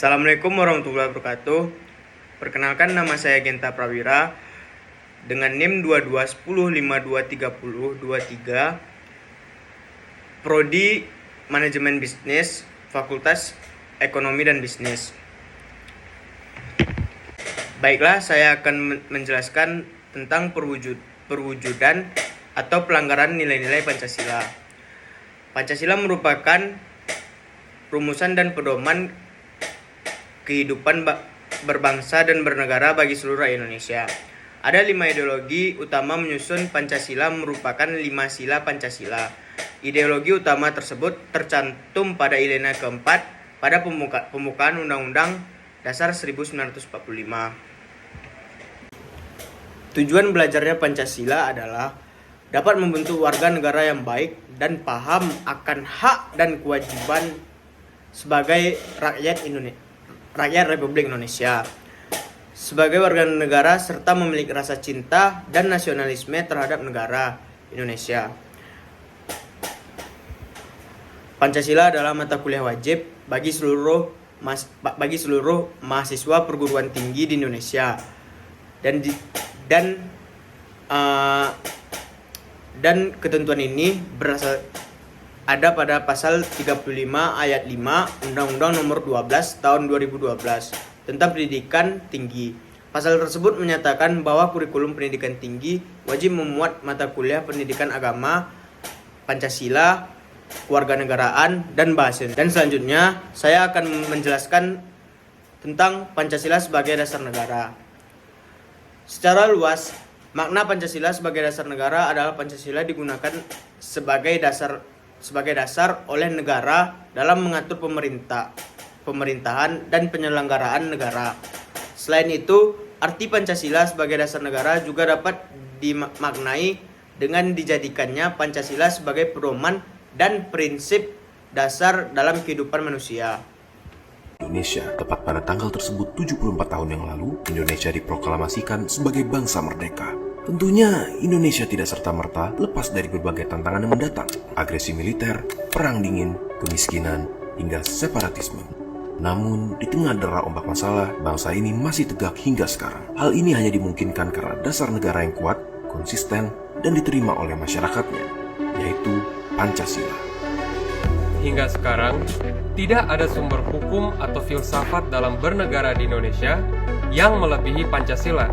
Assalamualaikum warahmatullahi wabarakatuh. Perkenalkan, nama saya Genta Prawira dengan NIM 2210523023, Prodi Manajemen Bisnis, Fakultas Ekonomi dan Bisnis. Baiklah, saya akan menjelaskan tentang perwujudan atau pelanggaran nilai-nilai Pancasila. Pancasila merupakan rumusan dan pedoman kehidupan berbangsa dan bernegara bagi seluruh rakyat Indonesia. Ada 5 ideologi utama menyusun Pancasila, merupakan 5 sila Pancasila. Ideologi utama tersebut tercantum pada alinea keempat pada pembukaan Undang-Undang Dasar 1945. Tujuan belajarnya Pancasila adalah dapat membentuk warga negara yang baik dan paham akan hak dan kewajiban sebagai rakyat Republik Indonesia, sebagai warga negara, serta memiliki rasa cinta dan nasionalisme terhadap negara Indonesia. Pancasila adalah mata kuliah wajib bagi seluruh mahasiswa perguruan tinggi di Indonesia, dan ketentuan ini ada pada pasal 35 ayat 5 Undang-Undang Nomor 12 Tahun 2012 tentang pendidikan tinggi. Pasal tersebut menyatakan bahwa kurikulum pendidikan tinggi wajib memuat mata kuliah pendidikan agama, Pancasila, kewarganegaraan, dan bahasa. Dan selanjutnya saya akan menjelaskan tentang Pancasila sebagai dasar negara. Secara luas, makna Pancasila sebagai dasar negara adalah Pancasila digunakan sebagai dasar oleh negara dalam mengatur pemerintahan dan penyelenggaraan negara. Selain itu, arti Pancasila sebagai dasar negara juga dapat dimaknai dengan dijadikannya Pancasila sebagai pedoman dan prinsip dasar dalam kehidupan manusia. Indonesia, tepat pada tanggal tersebut 74 tahun yang lalu, Indonesia diproklamasikan sebagai bangsa merdeka. Tentunya Indonesia tidak serta-merta lepas dari berbagai tantangan yang mendatang, agresi militer, perang dingin, kemiskinan, hingga separatisme. Namun, di tengah dera ombak masalah, bangsa ini masih tegak hingga sekarang. Hal ini hanya dimungkinkan karena dasar negara yang kuat, konsisten, dan diterima oleh masyarakatnya, yaitu Pancasila. Hingga sekarang, tidak ada sumber hukum atau filsafat dalam bernegara di Indonesia yang melebihi Pancasila.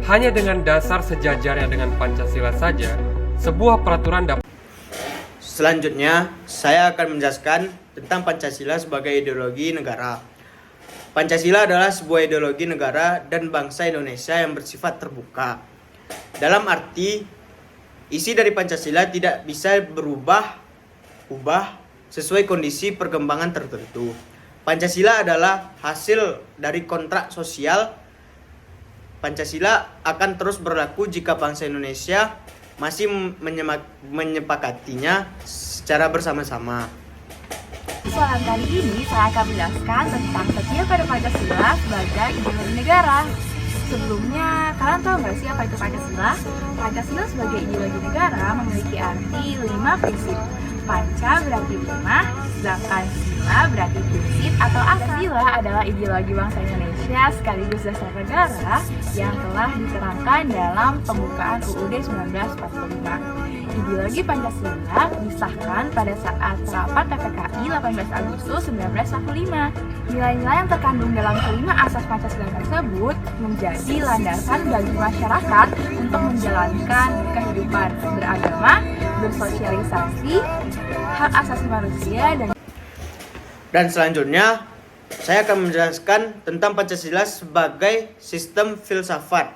Hanya dengan dasar sejajarnya dengan Pancasila saja, sebuah peraturan dapat. Selanjutnya, saya akan menjelaskan tentang Pancasila sebagai ideologi negara. Pancasila adalah sebuah ideologi negara dan bangsa Indonesia yang bersifat terbuka. Dalam arti, isi dari Pancasila tidak bisa berubah sesuai kondisi perkembangan tertentu. Pancasila adalah hasil dari kontrak sosial. Pancasila akan terus berlaku jika bangsa Indonesia masih menyepakatinya secara bersama-sama. Soalan kali ini saya akan menjelaskan tentang setia pada Pancasila sebagai ideologi negara. Sebelumnya, kalian tahu nggak sih apa itu Pancasila? Pancasila sebagai ideologi negara memiliki arti 5 prinsip. Panca berarti 5, sedangkan sila berarti prinsip atau asal. Pancasila adalah ideologi bangsa Indonesia sekaligus dasar negara yang telah diterangkan dalam pembukaan UUD 1945. Ideologi Pancasila disahkan pada saat rapat PPKI 18 Agustus 1945. Nilai-nilai yang terkandung dalam kelima asas Pancasila tersebut menjadi landasan bagi masyarakat untuk menjalankan kehidupan beragama, bersosialisasi, hak asasi manusia, dan selanjutnya saya akan menjelaskan tentang Pancasila sebagai sistem filsafat.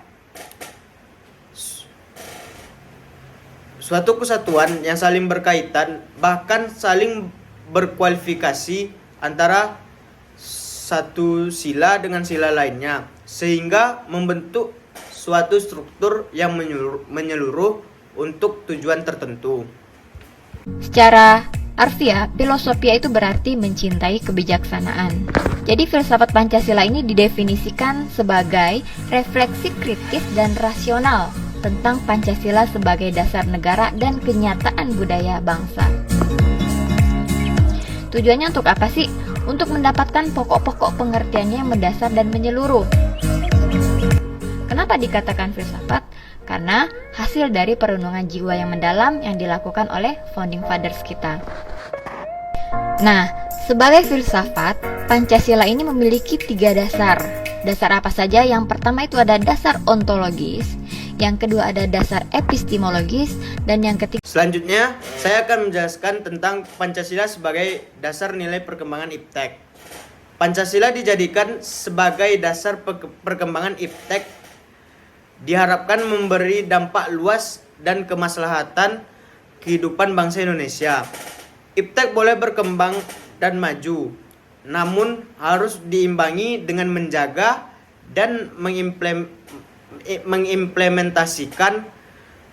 Suatu kesatuan yang saling berkaitan, bahkan saling berkualifikasi antara satu sila dengan sila lainnya, sehingga membentuk suatu struktur yang menyeluruh untuk tujuan tertentu. Secara harfiah, filosofia itu berarti mencintai kebijaksanaan. Jadi filsafat Pancasila ini didefinisikan sebagai refleksi kritis dan rasional tentang Pancasila sebagai dasar negara dan kenyataan budaya bangsa. Tujuannya untuk apa sih? untuk mendapatkan pokok-pokok pengertiannya yang mendasar dan menyeluruh. Kenapa dikatakan filsafat? Karena hasil dari perenungan jiwa yang mendalam yang dilakukan oleh founding fathers kita. Nah, sebagai filsafat, Pancasila ini memiliki 3 dasar. Dasar apa saja? Yang pertama itu ada dasar ontologis, yang kedua ada dasar epistemologis, dan yang ketiga. Selanjutnya, saya akan menjelaskan tentang Pancasila sebagai dasar nilai perkembangan iptek. Pancasila dijadikan sebagai dasar perkembangan iptek, diharapkan memberi dampak luas dan kemaslahatan kehidupan bangsa Indonesia. Iptek boleh berkembang dan maju, namun harus diimbangi dengan menjaga dan mengimplementasikan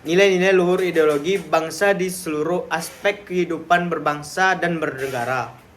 nilai-nilai luhur ideologi bangsa di seluruh aspek kehidupan berbangsa dan bernegara.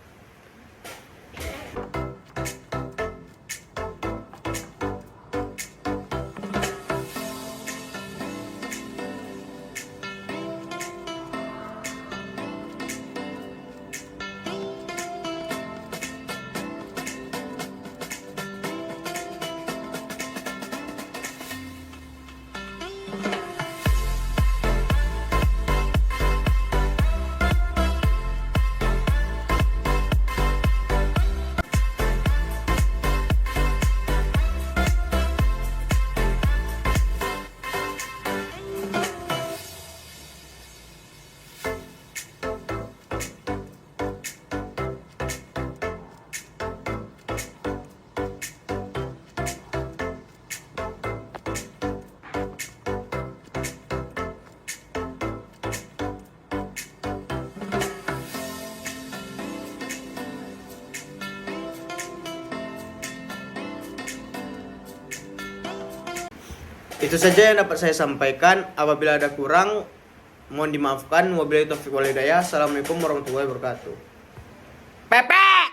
Itu saja yang dapat saya sampaikan. Apabila ada kurang, mohon dimaafkan. Wabillahi taufiq wal hidayah. Assalamualaikum warahmatullahi wabarakatuh. Pepe!